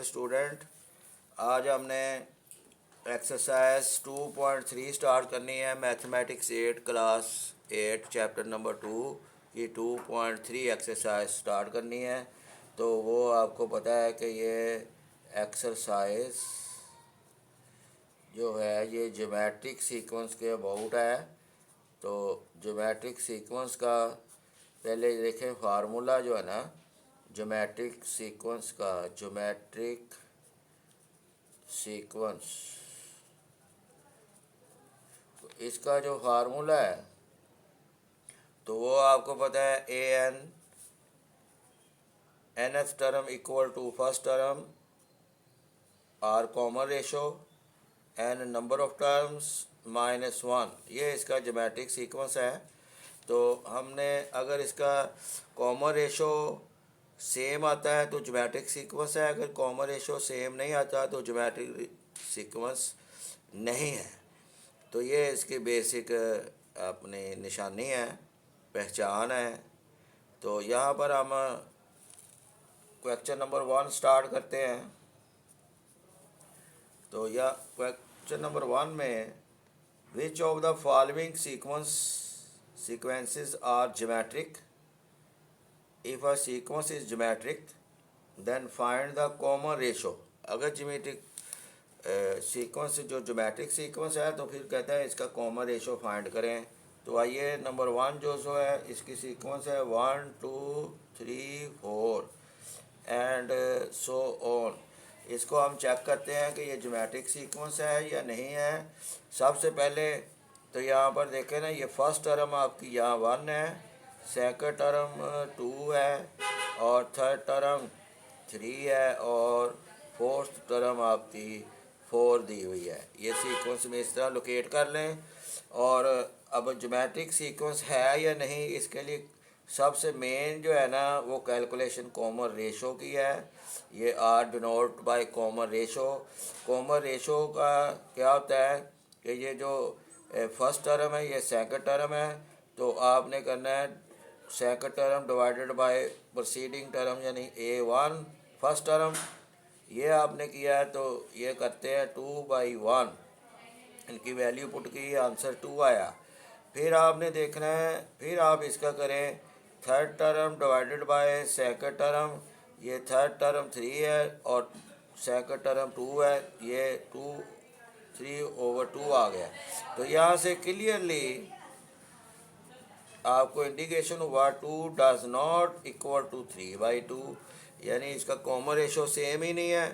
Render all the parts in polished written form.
Student, आज हमने exercise 2.3 start करनी है। मैथमेटिक्स 8 क्लास 8 चैप्टर नंबर 2 की 2.3 एक्सरसाइज स्टार्ट करनी है। तो वो आपको पता है कि ये एक्सरसाइज जो है ये ज्योमेट्रिक सीक्वेंस के अबाउट है। तो ज्योमेट्रिक सीक्वेंस का पहले देखें फार्मूला जो है ना, ज्योमेट्रिक सीक्वेंस का, ज्योमेट्रिक सीक्वेंस, तो इसका जो फार्मूला है तो वो आपको पता है A N F term equal to first term R common ratio N number of terms -1। ये इसका ज्योमेट्रिक सीक्वेंस है। तो हमने अगर इसका कॉमन रेशो सेम आता है तो ज्योमेट्रिक सीक्वेंस है, अगर कॉमन रेशो सेम नहीं आता तो ज्योमेट्रिक सीक्वेंस नहीं है। तो ये इसकी बेसिक अपनी निशानी है, पहचान है। तो यहाँ पर हम क्वेश्चन नंबर 1 स्टार्ट करते हैं। तो यह क्वेश्चन नंबर 1 में which of the following sequences are geometric? If a sequence is geometric, then find the common ratio. अगर ज्योमेट्रिक सीक्वेंस जो ज्योमेट्रिक सीक्वेंस है तो फिर कहता है इसका कॉमन रेशो फाइंड करें। तो आइए नंबर 1 जो है इसकी सीक्वेंस है 1 2 3 4 एंड सो ऑन। इसको हम चेक करते हैं कि ये ज्योमेट्रिक सीक्वेंस है या नहीं है। सबसे पहले तो यहाँ पर देखें ना, ये फर्स्ट टर्म आपकी यहाँ 1 है, सेकंड टर्म 2 है और थर्ड टर्म 3 है और फोर्थ टर्म आपकी 4 दी हुई है। ये सीक्वेंस में इस तरह लोकेट कर लें। और अब ज्योमेट्रिक सीक्वेंस है या नहीं, इसके लिए सबसे मेन जो है ना वो कैलकुलेशन कॉमन रेशो की है। ये R denote by common ratio. Common ratio का क्या होता है कि ये जो फर्स्ट टर्म है ये सेकंड टर्म है, तो आपने करना है second term divided bye preceding term, यानी A1 फर्स्ट टर्म। ये आपने किया है तो ये करते हैं 2/1, इनकी वैल्यू पुट की, आंसर 2 आया। फिर आपने देखना है, फिर आप इसका करें third term divided by second term. ये थर्ड टर्म 3 है और सेकंड टर्म 2 है, ये 3/2 आ गया। तो यहाँ से क्लियरली आपको इंडिकेशन हुआ 2 डज नॉट इक्वल टू 3/2, यानी इसका कॉमन रेशो सेम ही नहीं है।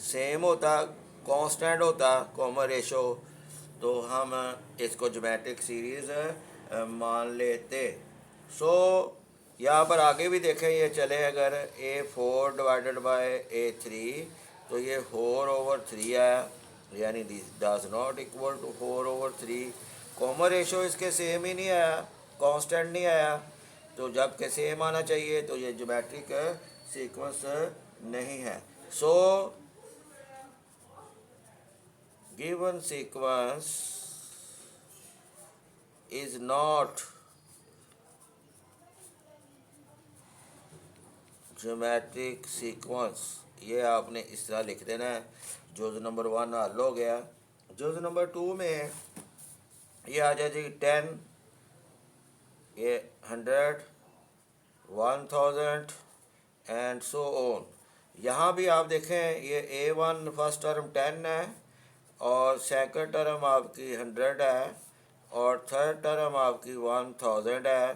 सेम होता, कांस्टेंट होता कॉमन रेशो, तो हम इसको ज्योमेट्रिक सीरीज मान लेते। सो यहाँ पर आगे भी देखें, ये चले अगर A4 डिवाइडेड बाय A3 तो ये 4/3 है, यानी this does not equal to 4/3। Common ratio इसके सेम ही नहीं आया, कांस्टेंट नहीं आया। तो जब के सेम आना चाहिए तो ये ज्योमेट्रिक सीक्वेंस नहीं है। So given sequence is not geometric sequence. ये आपने इस तरह लिख देना है। जोज नंबर 1 हल हो गया। जोज नंबर 2 में ये आ जाए जी 10, ये 100, 1000 एंड सो ऑन। यहाँ भी आप देखें ये A1 फर्स्ट टर्म 10 है और सेकंड टर्म आपकी 100 है और थर्ड टर्म आपकी 1000 है।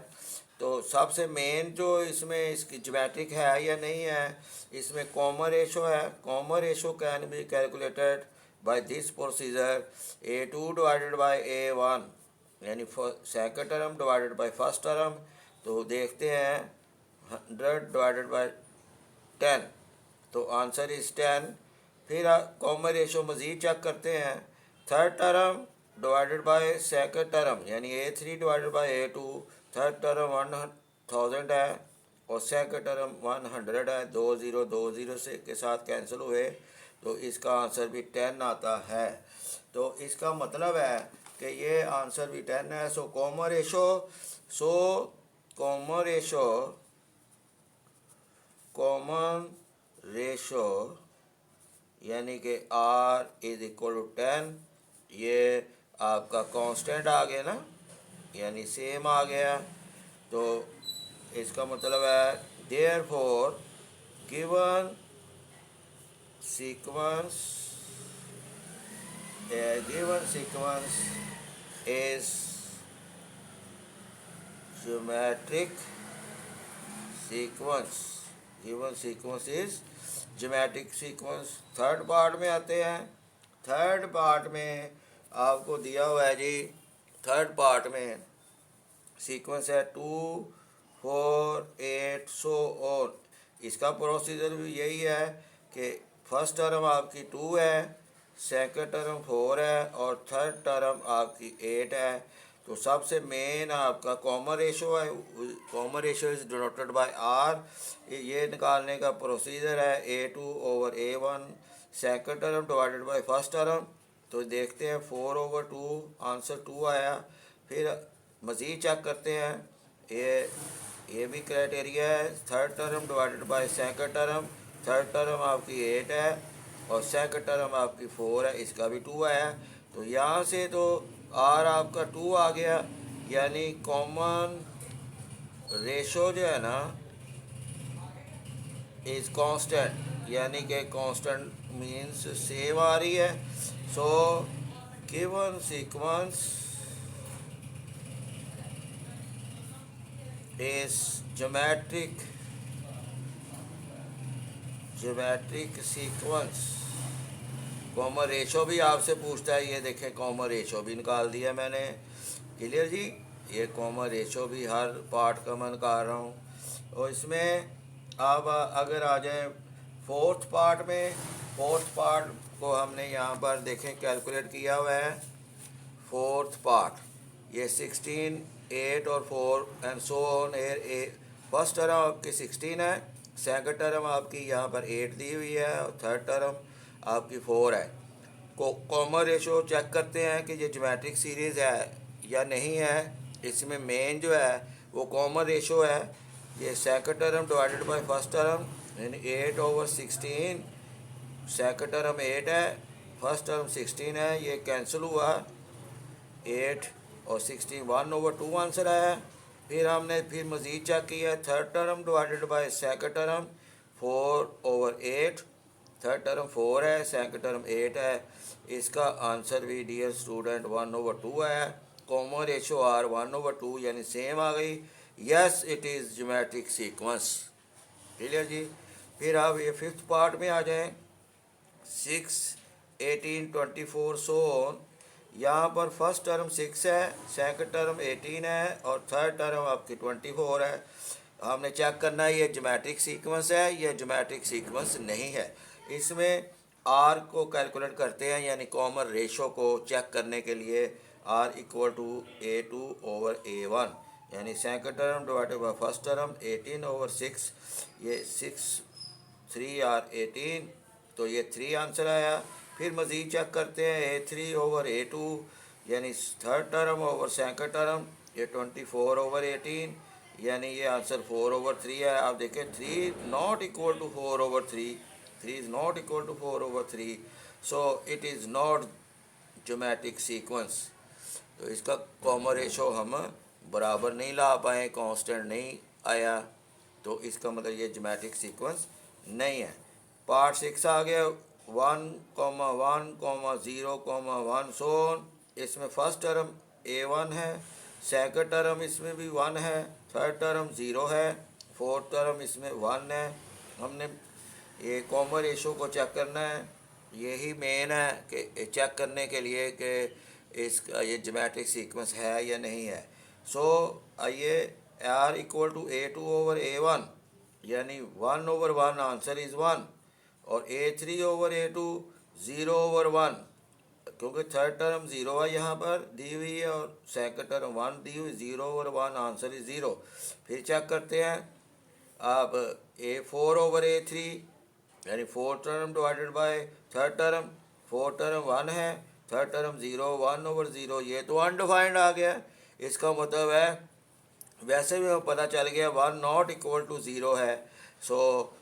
तो सबसे मेन जो इसमें इसकी ज्योमेट्रिक है या नहीं है, इसमें कॉमन रेशो है। Common ratio can be calculated by this procedure A2 divided by A1, यानी second term divided by first term. तो देखते हैं 100 डिवाइडेड बाय 10, तो आंसर इज 10। फिर कॉमन रेशो मज़ीद चेक करते हैं, third term divided by second term, यानी A3 divided by A2। Third term 1000 है और सेकंड टर्म 100 है, 2 0 से के साथ कैंसिल हुए, तो इसका आंसर भी 10 आता है। तो इसका मतलब है कि ये आंसर भी 10 है। सो कॉमन रेशो यानी कि आर इज इक्वल टू 10, ये आपका कांस्टेंट आ गया ना, यानी सेम आ गया। तो इसका मतलब है therefore given sequence is geometric sequence, given sequence is geometric sequence। Third part में आते हैं। थर्ड पार्ट में आपको दिया हुआ है जी, थर्ड पार्ट में सीक्वेंस है 2 4 8 सो ऑन। इसका प्रोसीजर भी यही है कि फर्स्ट टर्म आपकी 2 है, सेकंड टर्म 4 है और थर्ड टर्म आपकी 8 है। तो सबसे मेन आपका कॉमन रेशो है, common ratio is denoted by R. ये निकालने का प्रोसीजर है A2/A1 second term divided by first term. तो देखते हैं 4/2 आंसर 2 आया। फिर मज़ीद चेक करते हैं, ये भी क्राइटेरिया है। Third term divided by second term, third term आपकी 8 है और सेकंड टर्म आपकी 4 है, इसका भी 2 आया। तो यहाँ से तो आर आपका 2 आ गया, यानी कॉमन रेशो जो है ना इज कांस्टेंट, यानी कि कांस्टेंट मीन्स सेम आ रही है। So given sequence is geometric sequence. Common ratio भी आपसे पूछता है, ये देखें कॉमन रेशो भी निकाल दिया मैंने। क्लियर जी, ये कॉमन रेशो भी हर पार्ट का मैं निकाल रहा हूँ। और इसमें अब अगर आ जाए फोर्थ पार्ट में, फोर्थ पार्ट को हमने यहाँ पर देखें कैलकुलेट किया हुआ है। फोर्थ पार्ट ये 16 8 और 4 and so on. First term आपकी 16 है, सेकंड टर्म आपकी यहाँ पर 8 दी हुई है और थर्ड टर्म आपकी 4 है। कॉमन रेशो चेक करते हैं कि ये ज्योमेट्रिक सीरीज़ है या नहीं है। इसमें मेन जो है वो कॉमन रेशो है, ये second term divided by first term, यानी 8/16। सेकंड टर्म 8 है, फर्स्ट टर्म 16 है, ये कैंसिल हुआ, 8 और 16 1/2 आंसर आया। फिर हमने फिर मज़ीद चेक किया, third term divided by second term 4/8, third term 4 है, सेकंड टर्म 8 है, इसका आंसर भी डियर स्टूडेंट 1/2 है। कॉमन रेशो आर 1/2 यानी सेम आ गई। Yes it is geometric sequence. Clear जी। फिर आप ये फिफ्थ पार्ट में आ जाएं, 6 18 24 सो ऑन। यहाँ पर फर्स्ट टर्म 6 है, सेकंड टर्म 18 है और थर्ड टर्म आपकी 24 है। हमने चेक करना है ये ज्योमेट्रिक सीक्वेंस है, ये ज्योमेट्रिक सीक्वेंस नहीं है। इसमें आर को कैलकुलेट करते हैं, यानी कॉमन रेशो को चेक करने के लिए आर इक्वल टू A2/A1, यानी second term divided by first term 18/6, ये 6 3 आर 18, तो ये 3 आंसर आया। फिर मज़ीद चेक करते हैं A3/A2, यानी third term over second term, ये 24/18, यानी ये आंसर 4/3 है। आप देखें 3 not equal to 4/3, 3 is not equal to 4/3, so it is not geometric sequence. तो इसका कॉमन रेशो हम बराबर नहीं ला पाए, कांस्टेंट नहीं आया, तो इसका मतलब ये ज्योमेट्रिक सीक्वेंस नहीं है। पार्ट 6 आ गया 1,1,0,1 सो ऑन। इसमें फर्स्ट टर्म A1 है, सेकंड टर्म इसमें भी 1 है, थर्ड टर्म 0 है, फोर्थ टर्म इसमें 1 है। हमने ये कॉमन रेशो को चेक करना है, यही मेन है कि चेक करने के लिए कि इसका ये ज्योमेट्रिक सीक्वेंस है या नहीं है। सो आइए R इक्वल टू A2/A1, यानी 1/1 आंसर इज़ 1, और A3/A2 0/1, क्योंकि थर्ड टर्म 0 है यहाँ पर दी हुई है और सेकंड टर्म 1 दी हुई, 0/1 आंसर इज 0। फिर चेक करते हैं अब A4/A3, यानी fourth term divided by third term, fourth term 1 है, थर्ड टर्म 0, 1/0, ये तो अनडिफाइंड आ गया। इसका मतलब है वैसे भी हमें पता चल गया 1 नॉट इक्वल टू 0 है। So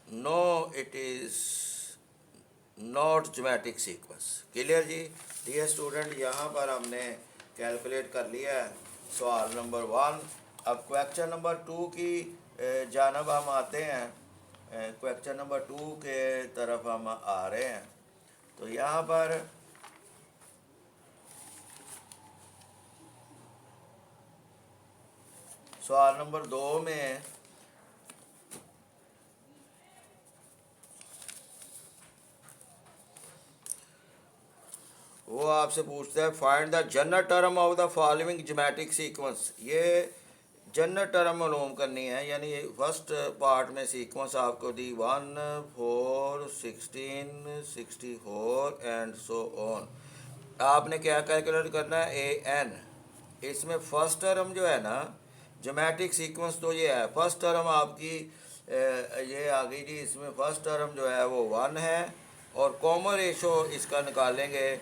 no it is not geometric sequence. Clear जी। डियर स्टूडेंट, यहाँ पर हमने कैलकुलेट कर लिया है सवाल नंबर 1। अब क्वेश्चन नंबर 2 की जानब हम आते हैं। क्वेश्चन नंबर 2 के तरफ हम आ रहे हैं। तो यहाँ पर सवाल नंबर 2 में वो आपसे पूछता है find the general term of the following geometric sequence. ये जनरल टर्म मालूम करनी है, यानी फर्स्ट पार्ट में सीक्वेंस आपको दी 1 4 16 64 एंड सो ऑन। आपने क्या कैलकुलेट करना है, ए एन। इसमें फर्स्ट टर्म जो है ना ज्योमेट्रिक सीक्वेंस, तो ये है फर्स्ट टर्म आपकी ये आ गई जी। इसमें फर्स्ट टर्म जो है वो 1 है और कॉमन रेशो इसका निकालेंगे,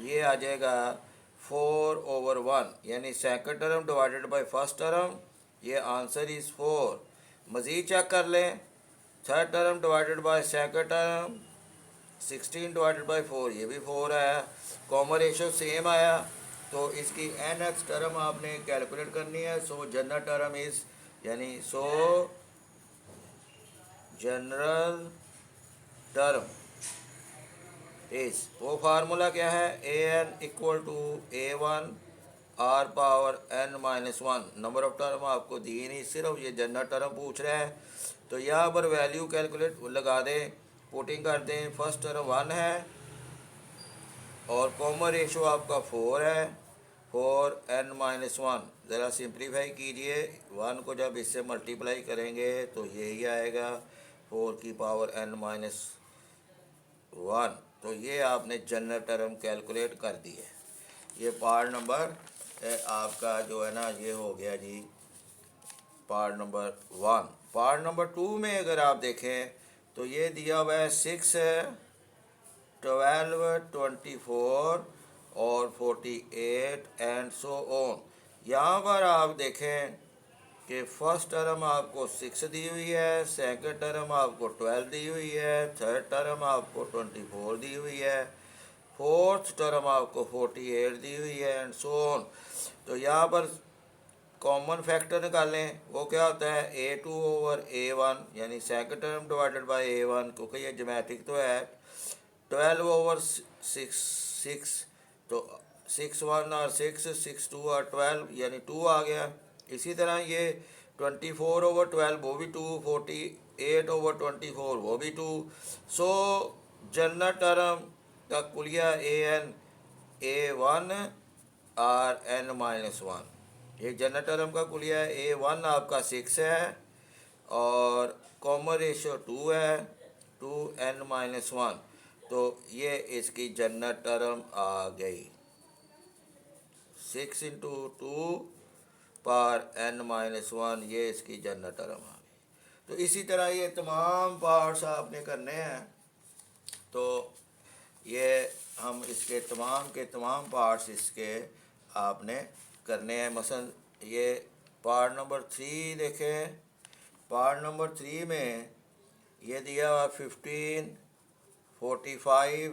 ये आ जाएगा 4/1, यानी second term divided by first term. ये आंसर इज़ 4। मज़ीद चेक कर लें, third term divided by second term 16 divided by 4, ये भी 4 आया। कॉमन रेशो सेम आया, तो इसकी एन एक्स टर्म आपने कैलकुलेट करनी है। सो जनरल टर्म इज़, यानी सो जनरल टर्म इस, वो फार्मूला क्या है, A N equal to A1 R power n-1। Number of term आपको दी नहीं, सिर्फ ये जनरल टर्म पूछ रहा है। तो यहाँ पर वैल्यू कैलकुलेट लगा दें, पुटिंग कर दें। फर्स्ट टर्म 1 है और कॉमन रेशो आपका 4 है, 4n-1। ज़रा सिंप्लीफाई कीजिए, 1 को जब इससे मल्टीप्लाई करेंगे तो यही आएगा 4 की पावर n-1। तो ये आपने जनरल टर्म कैलकुलेट कर दी है। ये पार्ट नंबर आपका जो है ना ये हो गया जी, पार्ट नंबर 1। पार्ट नंबर 2 में अगर आप देखें तो ये दिया हुआ है 6 है, 12 24 और 48 एंड सो ऑन। यहाँ पर आप देखें कि फर्स्ट टर्म आपको 6 दी हुई है, सेकंड टर्म आपको 12 दी हुई है, थर्ड टर्म आपको 24 दी हुई है, फोर्थ टर्म आपको 48 दी हुई है एंड सो ऑन। तो यहाँ पर कॉमन फैक्टर निकालें, वो क्या होता है A2/A1, यानी second term divided bye A1, क्योंकि ये ज्योमेट्रिक तो है। 12/6, तो 6 1 और 6, 6 2 और 12, यानी 2 आ गया। इसी तरह ये 24/12 वो भी 2, 48/24 वो भी 2। सो जनरल टर्म का कुलिया AN A1 और n-1। ये जनरल टर्म का कुलिया A1 आपका 6 है और कॉमन रेशो 2 है, 2n-1। तो ये इसकी जनरल टर्म आ गई, 6 × 2 पावर n-1, ये इसकी जनरल टर्म आ गई। तो इसी तरह ये तमाम पार्ट्स आपने करने हैं। तो ये हम इसके तमाम के तमाम पार्ट्स इसके आपने करने हैं। मसलन ये पार्ट नंबर 3 देखें। पार्ट नंबर 3 में ये दिया हुआ 15 45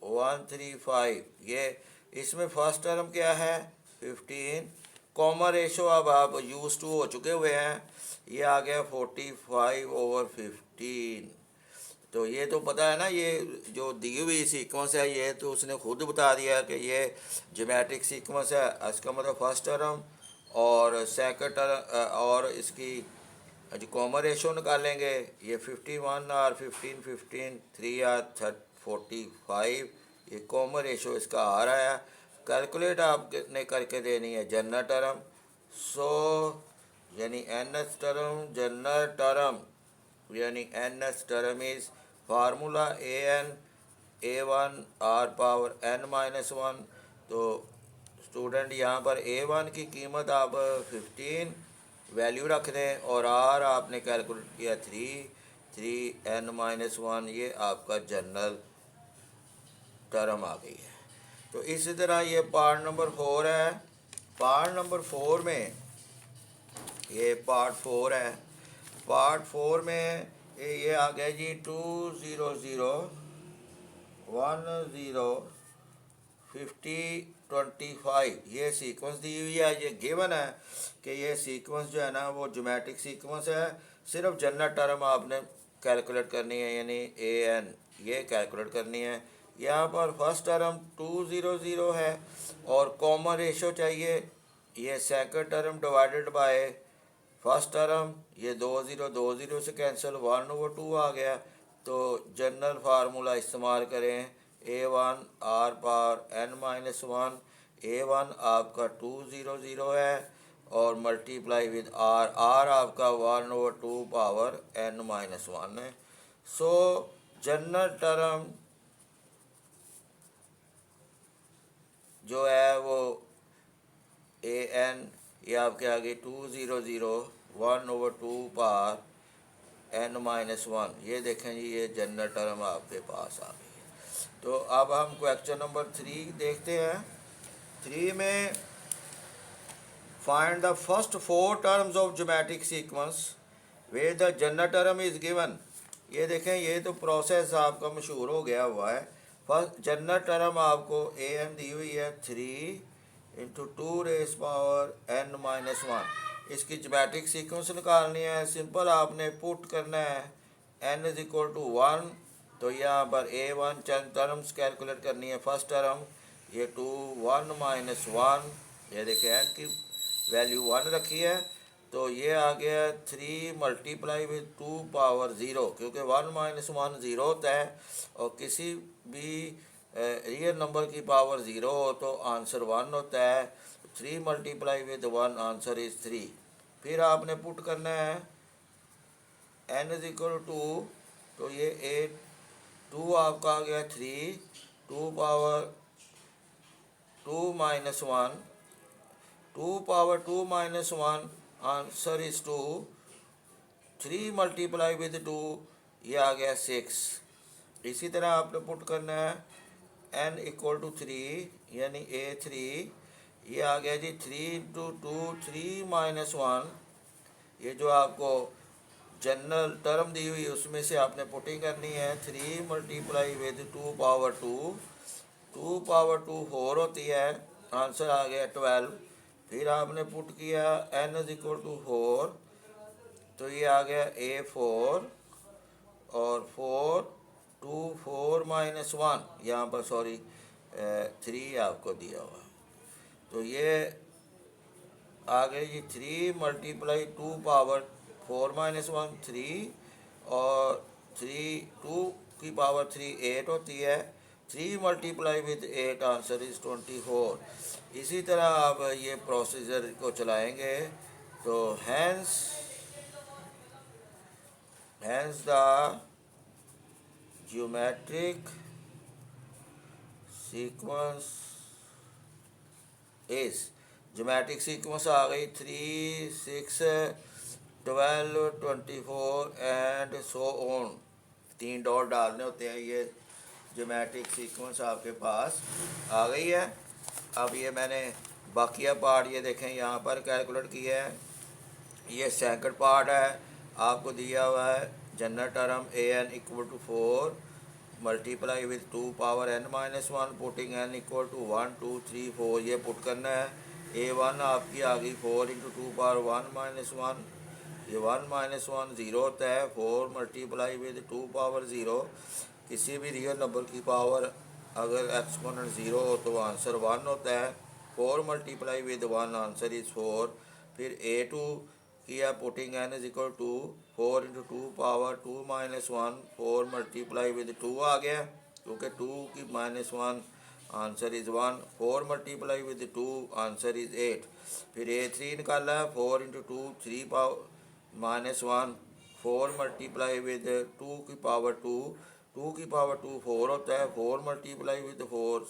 135। ये इसमें फर्स्ट टर्म क्या है 15, कॉमन रेशो अब आप यूज टू हो चुके हुए हैं, ये आ गया 45/15। तो ये तो पता है ना, ये जो दी हुई सीक्वेंस है ये तो उसने खुद बता दिया कि ये ज्योमेट्रिक सीक्वेंस है। इसका मतलब फर्स्ट टर्म और सेकंड टर्म और इसकी जो कॉमन रेशो निकालेंगे, ये 51 और 15 15 3 और 45, ये कॉमन रेशो इसका आ रहा है। कैलकुलेट आपने करके देनी है जनरल टर्म। सो यानी nth टर्म जनरल टर्म, यानी nth term is formula AN A1 R power n-1। तो स्टूडेंट यहाँ पर A1 की कीमत आप 15 वैल्यू रख दें और R आपने कैलकुलेट किया 3n-1, ये आपका जनरल टर्म आ गई है। तो इसी तरह ये पार्ट नंबर 4 है। पार्ट नंबर 4 में ये पार्ट 4 है। पार्ट 4 में ये आ गया जी 200 105025 ये सीक्वेंस दी हुई है। ये गिवन है कि ये सीक्वेंस जो है ना वो ज्योमेट्रिक सीक्वेंस है। सिर्फ जनरल टर्म आपने कैलकुलेट करनी है, यानी ए एन ये कैलकुलेट करनी है। यहाँ पर फर्स्ट टर्म 200 है और कॉमन रेशो चाहिए। ये second term divided by first term, ये 20 से कैंसिल 1/2 आ गया। तो जनरल फार्मूला इस्तेमाल करें, A1 R power n-1। A1 आपका 200 है और मल्टीप्लाई विद R, R आपका 1/2 पावर n-1 है। सो जनरल टर्म जो है वो an ये आपके आगे 200 1/2 पावर n-1। ये देखें जी, ये जनरल टर्म आपके पास आ गई है। तो अब हम क्वेश्चन नंबर 3 देखते हैं। 3 में find the first 4 terms of geometric sequence way the general term is given. ये देखें, ये तो प्रोसेस आपका मशहूर हो गया हुआ है। फर्स्ट जनरल टर्म आपको ए एन दी हुई है 3 × 2⁻n-1। इसकी ज्योमेट्रिक सीक्वेंस निकालनी है। सिंपल आपने पुट करना है n = 1। तो यहाँ पर A1 चंद टर्म्स कैलकुलेट करनी है। फर्स्ट टर्म ये 2 1 - 1, ये देखिए n की वैल्यू 1 रखी है। तो ये आ गया 3 मल्टीप्लाई विद 2 पावर 0, क्योंकि 1 - 1 0 होता है और किसी भी रियल नंबर की पावर 0 हो तो आंसर 1 होता है। 3 मल्टीप्लाई विद 1 आंसर इज 3। फिर आपने पुट करना है n = 2। तो ये 2 आपका आ गया 3, 2 power 2 - 1, 2 power 2 - 1 answer is 2। 3 multiply with 2 ये आ गया 6। इसी तरह आपने पुट करना है n = 3, यानी A3 ये आ गया जी 3 × 2 3 - 1। ये जो आपको जनरल टर्म दी हुई उसमें से आपने पुटिंग करनी है। 3 मल्टीप्लाई विद 2 पावर 2, 2 पावर 2 4 होती है, आंसर आ गया 12। फिर आपने पुट किया n = 4। तो ये आ गया A4 और 4 2 4 - 1, यहाँ पर सॉरी 3 आपको दिया हुआ। तो ये आ गई जी 3 मल्टीप्लाई 2 पावर 4 - 1 3 और 3 2 की पावर 3 8 होती है। 3 मल्टीप्लाई विद 8 आंसर इज 24। इसी तरह आप ये प्रोसीजर को चलाएंगे तो hence the geometric sequence is, geometric sequence आ गई 3 6 12 24 एंड सो ऑन। 3 डॉट डालने होते हैं। ये ज्योमेट्रिक सीक्वेंस आपके पास आ गई है। अब ये मैंने बाकिया पार्ट ये देखें यहाँ पर कैलकुलेट किया है। ये सेकंड पार्ट है, आपको दिया हुआ है general term an = 4 multiply with 2 power n-1, putting n = 1 2 3 4 ये पुट करना है। A1 आपकी आ गई 4 × 2 पावर 1 - 1, ये 1 - 1 0 होता है। 4 मल्टीप्लाई विद 2 पावर 0, किसी भी रियल नंबर की पावर अगर एक्सपोनेंट 0 हो तो आंसर 1 होता है। 4 मल्टीप्लाई विद 1 आंसर इज 4। फिर A2 किया putting n = 4 × 2 power 2 - 1, 4 multiply with 2 आ गया, क्योंकि 2 की -1 answer is 1। 4 multiply with 2 answer is 8। फिर A3 निकाला 4 × 2 3 पावर -1, 4 मल्टीप्लाई विद 2 की पावर 2, 2 की पावर 2 4 होता है। 4 मल्टीप्लाई विद 4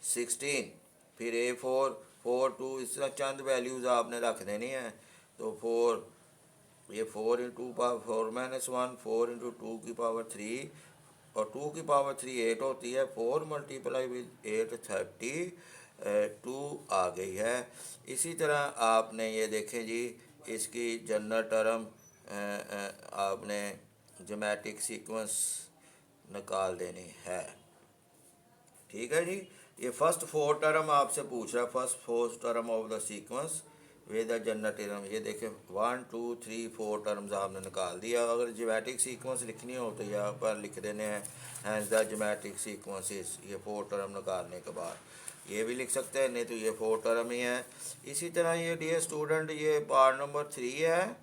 16। फिर A4 4 2 इस तरह चंद वैल्यूज़ आपने रख देनी है। तो 4 ये 4 × 2 पावर 4 - 1, 4 × 2 की पावर 3 और 2 की पावर 3 8 होती है। 4 मल्टीप्लाई विद 8 32 आ गई है। इसी तरह आपने ये देखें जी, इसकी जनरल टर्म आपने ज्योमेट्रिक सीक्वेंस निकाल देनी है। ठीक है जी। ये फर्स्ट फोर टर्म आपसे पूछ रहा है, first four term of the sequence with the general term. ये देखें 1 2 3 4 टर्म्स आपने निकाल दिया। अगर ज्योमेट्रिक सीक्वेंस लिखनी हो तो यहाँ पर लिख देने हैं हैंस द ज्योमेट्रिक सीक्वेंसेस, ये फोर टर्म निकालने के बाद ये भी लिख सकते हैं, नहीं तो ये फोर टर्म ही है। इसी तरह ये डियर स्टूडेंट ये पार्ट नंबर 3 है,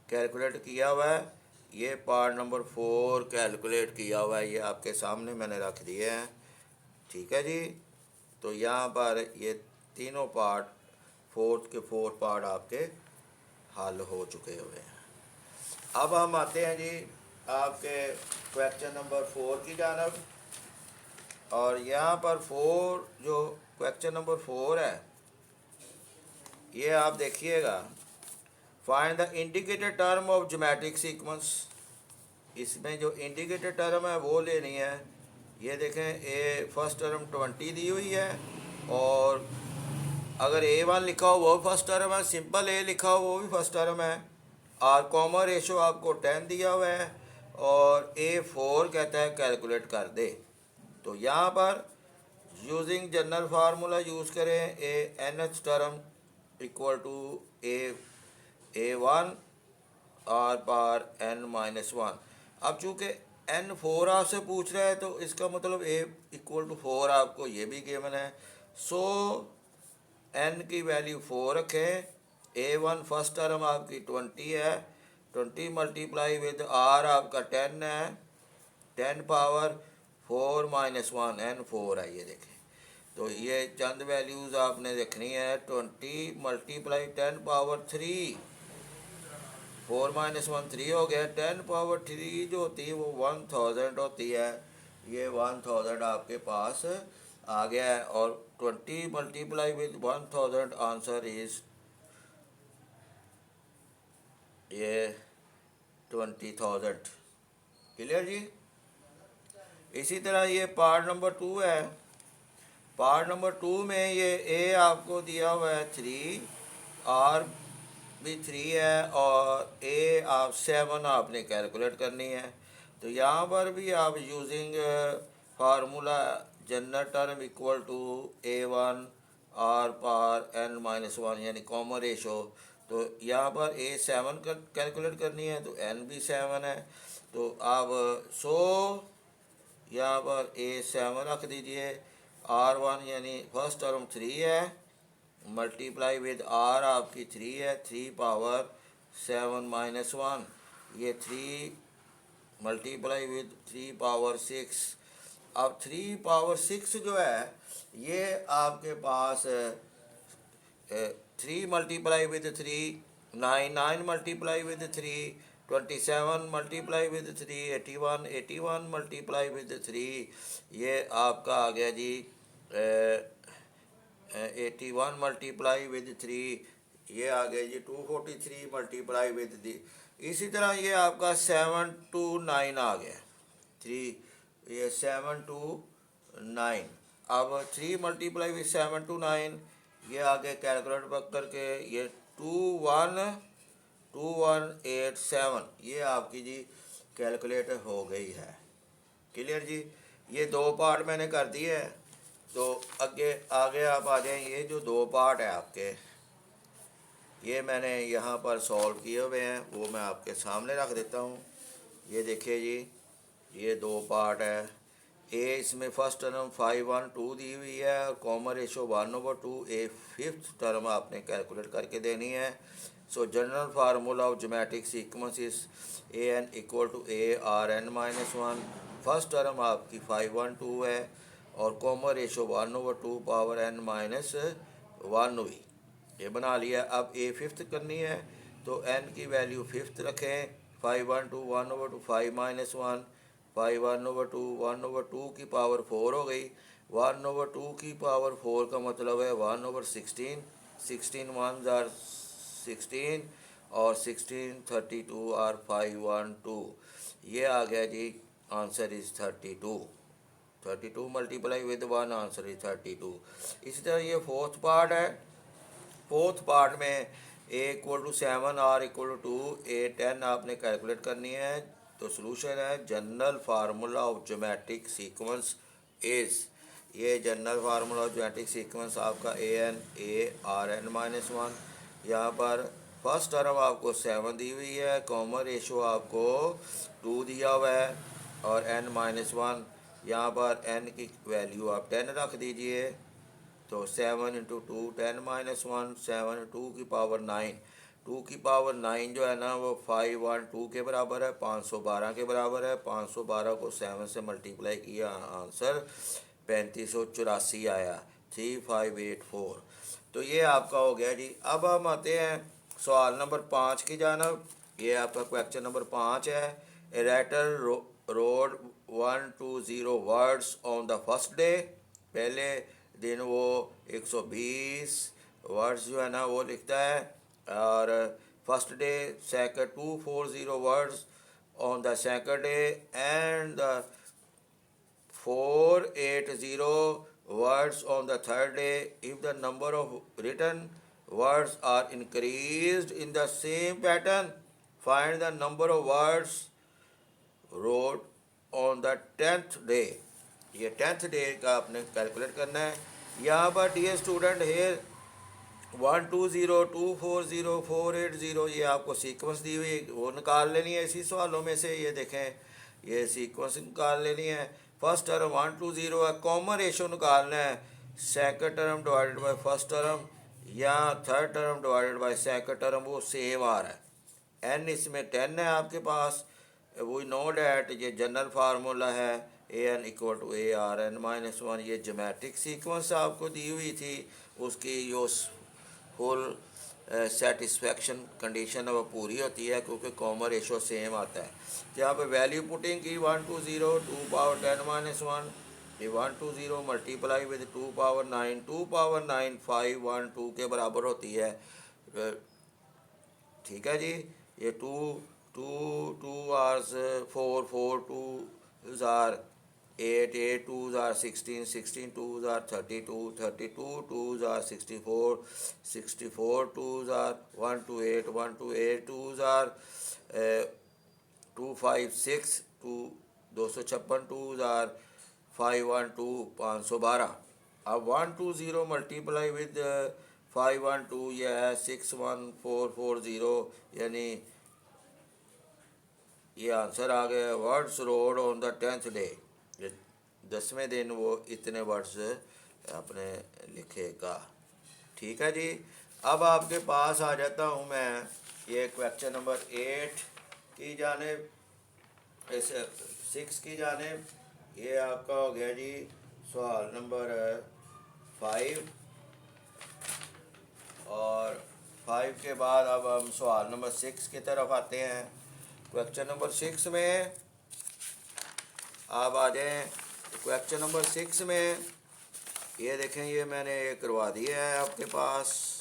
कैलकुलेट किया हुआ है। ये पार्ट नंबर 4 कैलकुलेट किया हुआ है, ये आपके सामने मैंने रख दिए हैं। ठीक है जी। तो यहाँ पर ये तीनों पार्ट फोर्थ के फोर पार्ट आपके हल हो चुके हुए हैं। अब हम आते हैं जी आपके क्वेश्चन नंबर 4 की जानब। और यहाँ पर 4 जो क्वेश्चन नंबर 4 है, ये आप देखिएगा, find the indicated term of geometric sequence. इसमें जो इंडिकेटेड टर्म है वो लेनी है। ये देखें ए फर्स्ट टर्म 20 दी हुई है, और अगर A1 लिखा हो वो फर्स्ट टर्म है, सिंपल ए लिखा हो वो भी फर्स्ट टर्म है, और कॉमन रेशो आपको 10 दिया हुआ है, और A4 कहता है कैलकुलेट कर दे। तो यहाँ पर यूजिंग जनरल फार्मूला यूज़ करें, A nth term equal to A1 r पार n-1। अब चूँकि n4 आपसे पूछ रहा है तो इसका मतलब a इक्वल टू 4 आपको ये भी गिवन है। सो n की वैल्यू 4 रखें। A1 फर्स्ट टर्म आपकी 20 है, 20 मल्टीप्लाई विद r आपका 10 है, 10 पावर 4 माइनस 1 n4 है। ये देखें, तो ये चंद वैल्यूज़ आपने देखनी है। 20 मल्टीप्लाई 10 पावर 3, 4 माइनस 1 3 हो गया। 10 पावर 3 जो होती है वो 1000 होती है। ये 1000 आपके पास आ गया है, और 20 मल्टीप्लाई विद 1000 आंसर इज ये 20,000। क्लियर जी। इसी तरह ये पार्ट नंबर 2 है। पार्ट नंबर 2 में ये ए आपको दिया हुआ है 3, आर भी 3 है, और ए आप 7 आपने कैलकुलेट करनी है। तो यहाँ पर भी आप using formula general term equal to A1 r पार n-1 यानी कॉमन रेशो। तो यहाँ पर A7 कैलकुलेट करनी है, तो n भी 7 है। तो आप यहाँ पर A7 रख दीजिए। R1 यानी फर्स्ट टर्म 3 है, मल्टीप्लाई विद r आपकी 3 है, 3 पावर 7 माइनस 1, ये 3 मल्टीप्लाई विद 3 पावर 6। अब 3 पावर 6 जो है ये आपके पास 3 multiply with 3 9, 9 multiply with 3 27, multiply with 3 81, 81 multiply with 3 ये आपका आ गया जी 81 मल्टीप्लाई विद 3 ये आ गया जी 243 मल्टीप्लाई विद दी। इसी तरह ये आपका 7 to 9 आ गया 3, ये 7 to 9। अब 3 मल्टीप्लाई विद 7 to 9 ये आगे कैलकुलेट वर्क करके ये 2187 ये आपकी जी कैलकुलेट हो गई है। क्लियर जी। ये दो पार्ट मैंने कर दिए है, तो आगे आप आ जाएं। ये जो दो पार्ट है आपके, ये मैंने यहाँ पर सॉल्व किए हुए हैं, वो मैं आपके सामने रख देता हूँ। ये देखिए जी, ये दो पार्ट है। ए इसमें फर्स्ट टर्म 512 दी हुई है, और common ratio 1/2। A fifth term आपने कैलकुलेट करके देनी है। So general formula of geometric sequence is an equal to a/n-1। First term आपकी 512 है, और कॉमन रेशो 1/2 पावर n-1 हुई। ये बना लिया। अब ए फिफ्थ करनी है, तो n की वैल्यू फिफ्थ रखें। 512 1/2 5 माइनस 1, 5 1/2 1/2 की पावर 4 हो गई। 1/2 की पावर 4 का मतलब है 1/16, 16 1s are 16, और 16 32 और 512 ये आ गया जी। Answer is 32 multiply with 1 answer is 32। इसी तरह ये फोर्थ पार्ट है। फोर्थ पार्ट में A equal to 7 R equal to 2 A10 आपने कैलकुलेट करनी है। तो सॉल्यूशन है general formula of geometric sequence is, ये जनरल फार्मूला ज्योमेट्रिक सीक्वेंस आपका AN/ARN-1। यहाँ पर फर्स्ट टर्म आपको 7 दी हुई है, कॉमन रेशो आपको 2 दिया हुआ है, और n-1 यहाँ पर n की वैल्यू आप 10 रख दीजिए। तो 7 इंटू 2 10-1, 7 2 की पावर 9, 2 की पावर 9 जो है ना वो 512 के बराबर है, 512 के बराबर है। 512 को 7 से मल्टीप्लाई किया, आंसर 3584 आया, 3584। तो ये आपका हो गया जी। अब हम आते हैं सवाल नंबर 5 की जानब। ये आपका क्वेश्चन नंबर 5 है। A writer road 120 words on the first day. पहले दिन वो 120 वर्ड्स जो है ना वो लिखता है, और first day second 240 words on the second day, and the 480 words on the third day. If the number of written words are increased in the same pattern, find the number of words wrote on the 10th day. ये 10th day का आपने calculate करना है। यहाँ पर dear student here 120 240 480 ये आपको sequence दी हुई, वो निकाल लेनी है इसी सवालों में से। ये देखें, ये सीक्वेंस निकाल लेनी है। फर्स्ट टर्म 120 है, कॉमन रेशो निकालना है, second term divided by first term, या third term divided by second term, वो सेम आ रहा है। n इसमें 10 है आपके पास। वी नो डैट ये जनरल फार्मूला है AN=ARN-1। ये ज्योमेट्रिक सीक्वेंस आपको दी हुई थी, उसकी जो फुल सेटिस्फैक्शन कंडीशन है वो पूरी होती है, क्योंकि कॉमन रेशो सेम आता है। यहाँ पे वैल्यू पुटिंग की 120 2 पावर 10-1, ये 120 मल्टीप्लाई विद 2 पावर 9, 2 पावर 9 512 के बराबर होती है। ठीक है जी। ये 2 2 2 आर्स 4 4 2 are 8 8 2 are 16 16 2 are 32 32 2 are 64 64 2 are 128 128 2 are 256 2 256 2 are 512 512। अब 120 मल्टीप्लाई विद 512 यह है 61440, यानी ये आंसर आ गया। Words road on the 10th डे, 10वें दिन वो इतने वर्ड्स अपने लिखेगा। ठीक है जी। अब आपके पास आ जाता हूँ मैं ये क्वेश्चन नंबर 8 की जानिब, 6 की जानिब। ये आपका हो गया जी सवाल नंबर 5, और 5 के बाद अब हम सवाल नंबर 6 की तरफ आते हैं। क्वेश्चन नंबर 6 में आप आ जाएं। क्वेश्चन नंबर 6 में ये देखें, ये मैंने करवा दिया है आपके पास।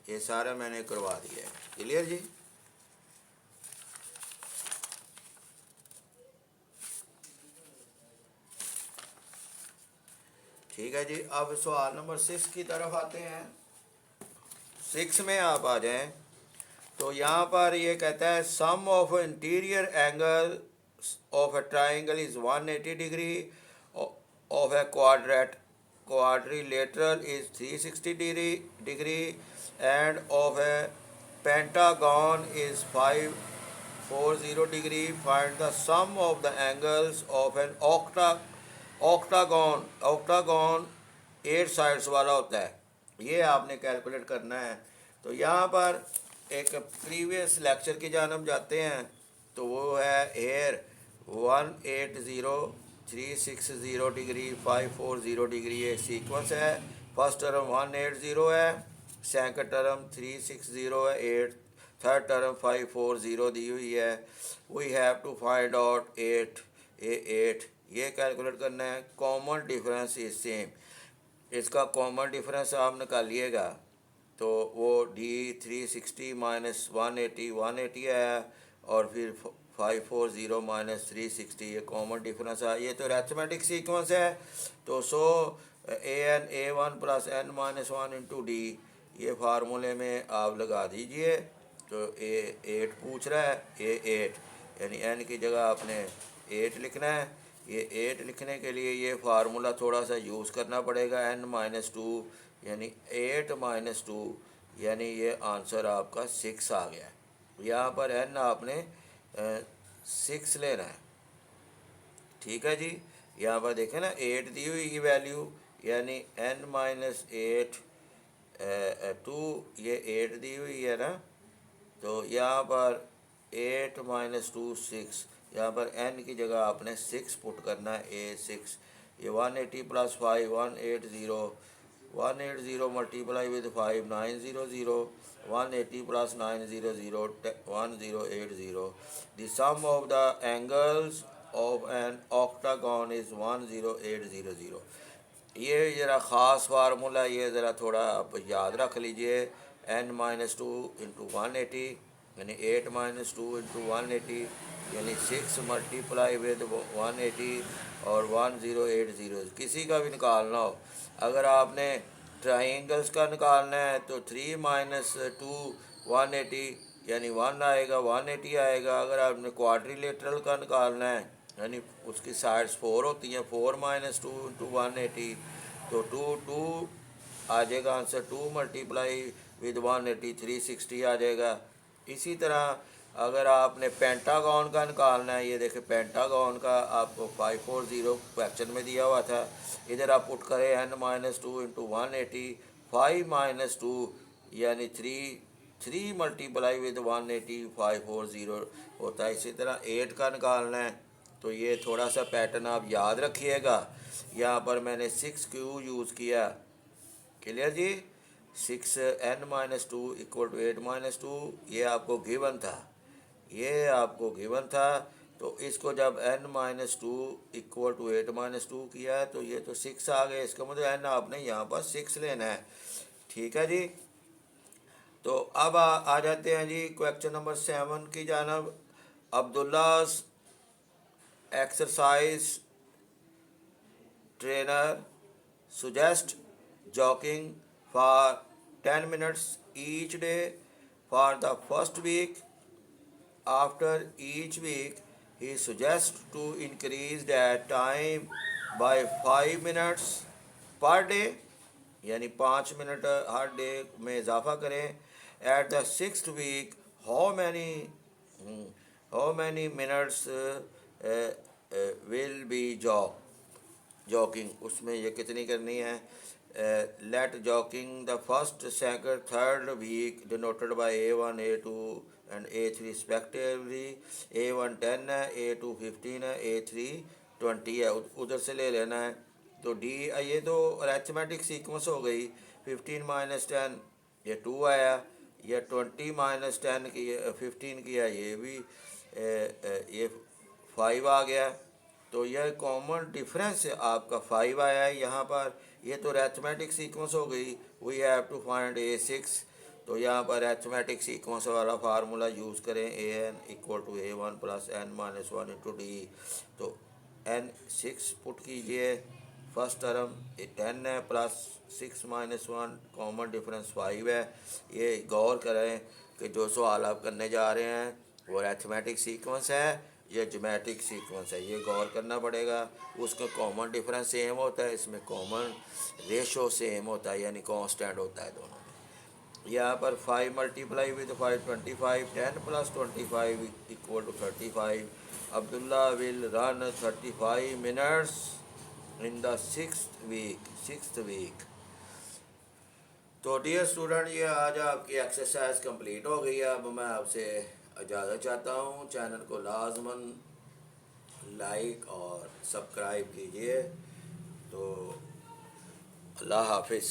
ये सारा मैंने करवा दिया है। क्लियर जी। ठीक है जी। अब सवाल नंबर 6 की तरफ आते हैं। 6 में आप आ जाएं तो यहाँ पर ये कहता है sum of interior angle of a triangle is 180 degree, of a quadrilateral is 360 degree, and of a pentagon is 540 degree. Find the sum of the angles of an octagon 8 sides वाला होता है। ये आपने कैलकुलेट करना है। तो यहाँ पर एक प्रीवियस लेक्चर की जानब जाते हैं, तो वो है एयर 180 360 डिग्री 540 डिग्री, ये सीक्वेंस है। फर्स्ट टर्म 180 है, सेकंड टर्म 360 है, 8, थर्ड टर्म 540 दी हुई है। We have to find out 8 ये कैलकुलेट करना है। कॉमन डिफरेंस इज सेम, इसका कॉमन डिफरेंस आप निकालिएगा तो वो D360 माइनस 180 है, और फिर 540 माइनस 360, ये कॉमन डिफरेंस है। ये तो अरिथमेटिक सीक्वेंस है, तो AN plus n-1 into D, ये फार्मूले में आप लगा दीजिए। तो A8 पूछ रहा है, A8 यानी n की जगह आपने 8 लिखना है। ये 8 लिखने के लिए ये फार्मूला थोड़ा सा यूज़ करना पड़ेगा, n-2 यानी 8-2 यानी ये आंसर आपका 6 आ गया है। यहाँ पर n आपने 6 लेना है, ठीक है जी। यहाँ पर देखें ना 8 दी हुई की वैल्यू, यानी n-8 2 ये 8 दी हुई है ना, तो यहाँ पर 8-2 6, यहाँ पर n की जगह आपने 6 पुट करना है, A6। ये 180 + 5 180, 180 multiply with 5 900, 180 + 900 1080। The sum of the angles of an octagon is 10800। ये ज़रा ख़ास फार्मूला, ये ज़रा थोड़ा आप याद रख लीजिए। n-2 इंटू 180 यानी 8-2 इंटू 180 यानी 6 मल्टीप्लाई विद 180 और 1080। किसी का भी निकालना हो, अगर आपने ट्राइंगल्स का निकालना है तो 3-2 180 यानी 1 आएगा, 180 आएगा। अगर आपने क्वाड्रिलेटरल का निकालना है यानी उसकी साइड्स 4 होती हैं, 4-2 इंटू 180 तो 2 आ जाएगा आंसर। 2 मल्टीप्लाई विद 180 360 आ जाएगा। इसी तरह अगर आपने पेंटागॉन का निकालना है, ये देखें पेंटागॉन का आपको 540 क्वेश्चन में दिया हुआ था। इधर आप पुट करें n-2 इंटू 180, 5-2 यानी 3 मल्टीप्लाई विद 180 540 होता है। इसी तरह 8 का निकालना है तो ये थोड़ा सा पैटर्न आप याद रखिएगा। यहाँ पर मैंने 6 क्यू यूज़ किया, क्लियर जी। 6n-2 = 8-2 ये आपको गिवन था, ये आपको गिवन था। तो इसको जब n-2 = 8-2 किया है तो ये तो 6 आ गए। इसका मतलब n आपने यहाँ पर 6 लेना है, ठीक है जी। तो अब आ जाते हैं जी क्वेश्चन नंबर 7 की जानब। Abdullah's exercise trainer suggest jogging for 10 minutes each day for the first week. After each week, he suggests to increase that time by 5 minutes per day, यानी 5 मिनट हर डे में इजाफा करें। At the 6th week, how many minutes will be jogging, उसमें ये कितनी करनी है। Let jogging the first second third week denoted by A1 A2 and A3 respectively. A1 10 है, A2 15 है, A3 20 है, उधर से ले लेना है। तो डी ये तो अरिथमेटिक सीक्वेंस हो गई। 15 - 10 ये 2 आया, या 20 - 10 की 15 किया, ये भी ये 5 आ गया। तो यह कॉमन डिफरेंस आपका 5 आया है यहाँ पर। ये तो अरिथमेटिक सीक्वेंस हो गई। We have to find A6। तो यहाँ पर अरिथमेटिक सीक्वेंस वाला फार्मूला यूज़ करें, AN = A1 + n-1 × D। तो n6 पुट कीजिए, फर्स्ट टर्म 10 है प्लस 6 - 1 कॉमन डिफरेंस 5 है। ये गौर करें कि जो सवाल आप करने जा रहे हैं वो अरिथमेटिक सीक्वेंस है, ये ज्योमेट्रिक सीक्वेंस है, ये गौर करना पड़ेगा। उसका कॉमन डिफरेंस सेम होता है, इसमें कॉमन रेशो सेम होता है, यानी कांस्टेंट होता है दोनों में। यहाँ पर 5 multiply with 5 25, 10 + 25 = 35। Abdullah will run 35 minutes in the 6th week. तो डियर स्टूडेंट, ये आज आपकी एक्सरसाइज कंप्लीट हो गई है। अब मैं आपसे इजाज़त चाहता हूँ। चैनल को लाजमन लाइक और सब्सक्राइब कीजिए। तो अल्लाह हाफिज़।